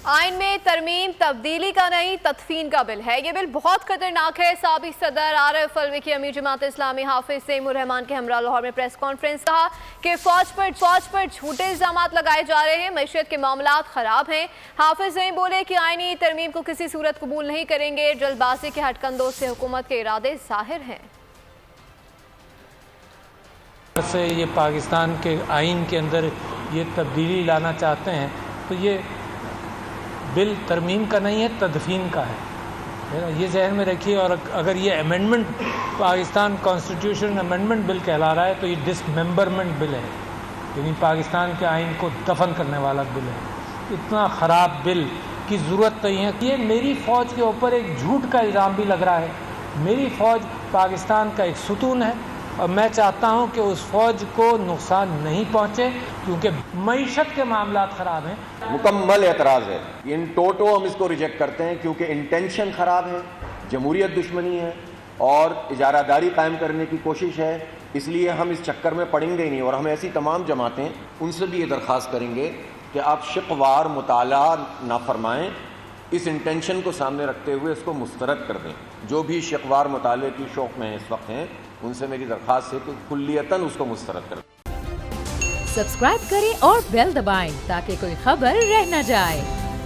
آئین میں ترمیم تبدیلی کا نہیں تدفین کا بل ہے۔ یہ بل بہت خطرناک ہے۔ سابق صدر عارف الوی کی امیر جماعت اسلامی حافظ سعیم الرحمان کے ہمراہ لاہور میں پریس کانفرنس کہا کہ فوج پر جھوٹے الزامات لگائے جا رہے ہیں، معیشت کے معاملات خراب ہیں۔ حافظ سعیم بولے کہ آئینی ترمیم کو کسی صورت قبول نہیں کریں گے، جلد بازی کے ہٹ کندوں سے حکومت کے ارادے ظاہر ہیں۔ سے یہ پاکستان کے آئین کے اندر یہ تبدیلی لانا چاہتے ہیں تو یہ بل ترمیم کا نہیں ہے، تدفین کا ہے، یہ ذہن میں رکھیے۔ اور اگر یہ amendment Pakistan constitution amendment bill کہلا رہا ہے تو یہ ڈسممبرمنٹ بل ہے، یعنی پاکستان کے آئین کو دفن کرنے والا بل ہے۔ اتنا خراب بل کی ضرورت نہیں ہے۔ یہ میری فوج کے اوپر ایک جھوٹ کا الزام بھی لگ رہا ہے۔ میری فوج پاکستان کا ایک ستون ہے اور میں چاہتا ہوں کہ اس فوج کو نقصان نہیں پہنچے کیونکہ معیشت کے معاملات خراب ہیں۔ مکمل اعتراض ہے، ان ٹوٹو ہم اس کو ریجیکٹ کرتے ہیں کیونکہ انٹینشن خراب ہے، جمہوریت دشمنی ہے اور اجارہ داری قائم کرنے کی کوشش ہے، اس لیے ہم اس چکر میں پڑیں گے ہی نہیں۔ اور ہم ایسی تمام جماعتیں ان سے بھی یہ درخواست کریں گے کہ آپ شقوار مطالعہ نہ فرمائیں، اس انٹینشن کو سامنے رکھتے ہوئے اس کو مسترد کر دیں۔ جو بھی شقوار مطالعے کی شوق میں اس وقت ہیں ان سے میری درخواست ہے کہ کلیتاً اس کو مسترد کر دیں۔ سبسکرائب کریں اور بیل دبائیں تاکہ کوئی خبر رہ نہ جائے۔